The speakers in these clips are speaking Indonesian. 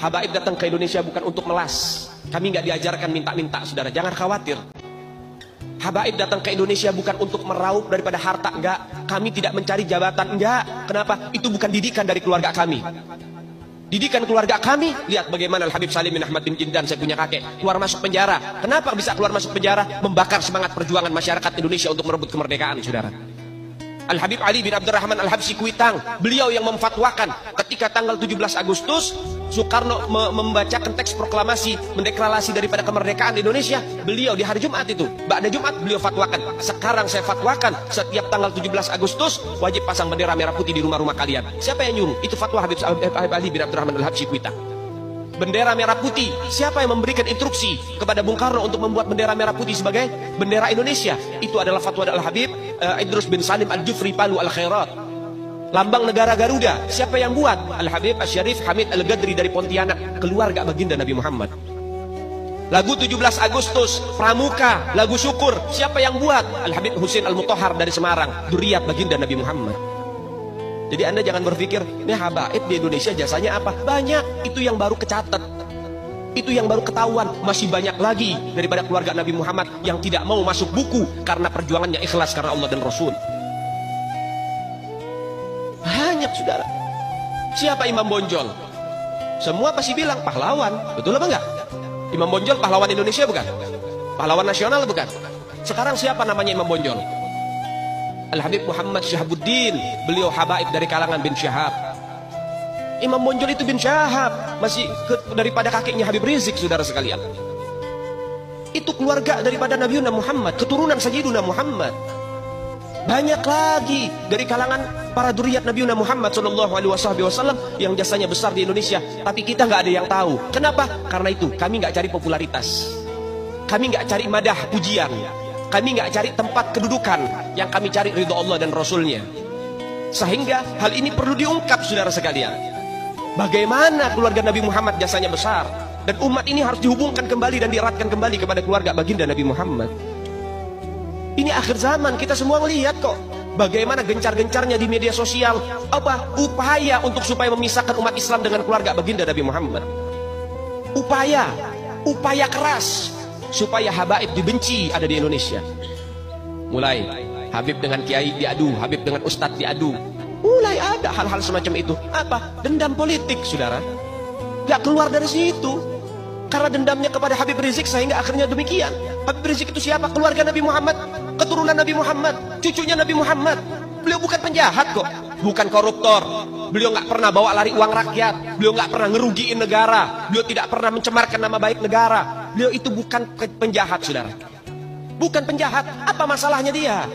Habaib datang ke Indonesia bukan untuk melas. Kami nggak diajarkan minta-minta, saudara. Jangan khawatir. Habaib datang ke Indonesia bukan untuk meraup daripada harta, enggak. Kami tidak mencari jabatan, enggak. Kenapa? Itu bukan didikan dari keluarga kami. Didikan keluarga kami, lihat bagaimana Al-Habib Salim bin Ahmad bin Jindan, saya punya kakek, keluar masuk penjara. Kenapa bisa keluar masuk penjara? Membakar semangat perjuangan masyarakat Indonesia untuk merebut kemerdekaan, saudara. Al-Habib Ali bin Abdurrahman Al-Habsyi Kuitang, beliau yang memfatwakan ketika tanggal 17 Agustus Soekarno membacakan teks proklamasi mendeklarasi daripada kemerdekaan Indonesia. Beliau di hari Jumat itu, ba'da Jumat beliau fatwakan, sekarang saya fatwakan setiap tanggal 17 Agustus wajib pasang bendera merah putih di rumah-rumah kalian. Siapa yang nyuruh? Itu fatwa Habib Ali bin Abdurrahman Al-Habsyi Kuitang. Bendera merah putih, siapa yang memberikan instruksi kepada Bung Karno untuk membuat bendera merah putih sebagai bendera Indonesia? Itu adalah fatwa Al-Habib Idrus bin Salim Al-Jufri Palu Al-Khairat. Lambang negara Garuda, siapa yang buat? Al-Habib Asy-Syarif Hamid Al-Gadri dari Pontianak, keluarga baginda Nabi Muhammad. Lagu 17 Agustus, Pramuka, lagu syukur, siapa yang buat? Al-Habib Husain Al-Mutahhar dari Semarang, dzurriyyah baginda Nabi Muhammad. Jadi Anda jangan berpikir, ini habaib di Indonesia jasanya apa? Banyak, itu yang baru kecatat. Itu yang baru ketahuan. Masih banyak lagi daripada keluarga Nabi Muhammad yang tidak mau masuk buku karena perjuangannya ikhlas karena Allah dan Rasul. Banyak, saudara. Siapa Imam Bonjol? Semua pasti bilang pahlawan. Betul apa enggak? Imam Bonjol pahlawan Indonesia bukan? Pahlawan nasional bukan? Sekarang siapa namanya Imam Bonjol? Al-Habib Muhammad Syahabuddin, beliau habaib dari kalangan bin Syahab. Imam Bonjol itu bin Syahab, masih daripada kakeknya Habib Rizik, saudara sekalian. Itu keluarga daripada Nabiuna Muhammad, keturunan Sayyiduna Muhammad. Banyak lagi dari kalangan para dzurriyyat Nabiuna Muhammad SAW yang jasanya besar di Indonesia, tapi kita nggak ada yang tahu. Kenapa? Karena itu kami nggak cari popularitas, kami nggak cari madah pujian. Kami nggak cari tempat kedudukan, yang kami cari ridho Allah dan Rasulnya. Sehingga hal ini perlu diungkap, saudara sekalian. Bagaimana keluarga Nabi Muhammad jasanya besar, dan umat ini harus dihubungkan kembali dan dieratkan kembali kepada keluarga baginda Nabi Muhammad. Ini akhir zaman, kita semua melihat kok bagaimana gencar-gencarnya di media sosial upaya untuk supaya memisahkan umat Islam dengan keluarga baginda Nabi Muhammad. Upaya keras supaya habaib dibenci ada di Indonesia. Mulai Habib dengan kiai diadu, Habib dengan ustadz diadu. Mulai ada hal-hal semacam itu. Apa? Dendam politik, saudara. Gak keluar dari situ. Karena dendamnya kepada Habib Rizik sehingga akhirnya demikian. Habib Rizik itu siapa? Keluarga Nabi Muhammad, keturunan Nabi Muhammad, cucunya Nabi Muhammad. Beliau bukan penjahat kok, bukan koruptor. Beliau nggak pernah bawa lari uang rakyat. Beliau nggak pernah ngerugiin negara. Beliau tidak pernah mencemarkan nama baik negara. Beliau itu bukan penjahat, saudara. Bukan penjahat. Apa masalahnya dia?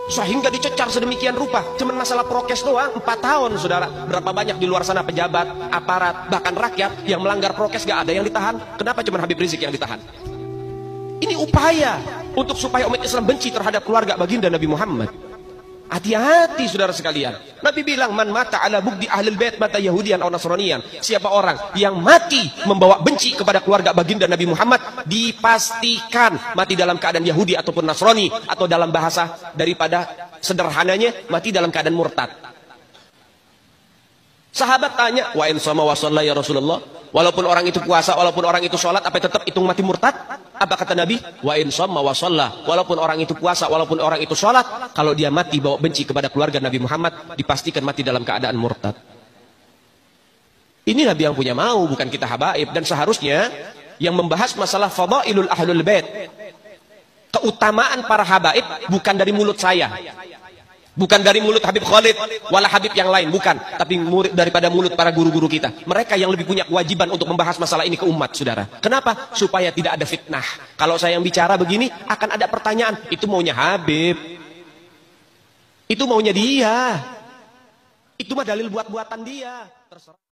Sehingga dicecar sedemikian rupa. Cuman masalah prokes doang, 4 tahun, saudara. Berapa banyak di luar sana pejabat, aparat, bahkan rakyat yang melanggar prokes gak ada yang ditahan. Kenapa cuman Habib Rizik yang ditahan? Ini upaya untuk supaya umat Islam benci terhadap keluarga baginda Nabi Muhammad. Hati-hati, saudara sekalian. Nabi bilang, man mata ala bugdi ahlul bait mata yahudian atau nasranian. Siapa orang yang mati membawa benci kepada keluarga baginda Nabi Muhammad, dipastikan mati dalam keadaan Yahudi ataupun Nasrani, atau dalam bahasa daripada sederhananya mati dalam keadaan murtad. Sahabat tanya, wa in sama wa shalla ya Rasulullah, walaupun orang itu puasa, walaupun orang itu sholat, apa tetap hitung mati murtad? Apa kata Nabi? Wa in sama wa shalla, walaupun orang itu puasa, walaupun orang itu sholat, kalau dia mati bawa benci kepada keluarga Nabi Muhammad, dipastikan mati dalam keadaan murtad. Ini Nabi yang punya mau, bukan kita habaib. Dan seharusnya yang membahas masalah fadailul ahlul bait, keutamaan para habaib, bukan dari mulut saya, bukan dari mulut Habib Khalid, wala Habib yang lain, bukan. Tapi daripada mulut para guru-guru kita. Mereka yang lebih punya kewajiban untuk membahas masalah ini ke umat, saudara. Kenapa? Supaya tidak ada fitnah. Kalau saya yang bicara begini, akan ada pertanyaan. Itu maunya Habib. Itu maunya dia. Itu mah dalil buat-buatan dia. Terserah.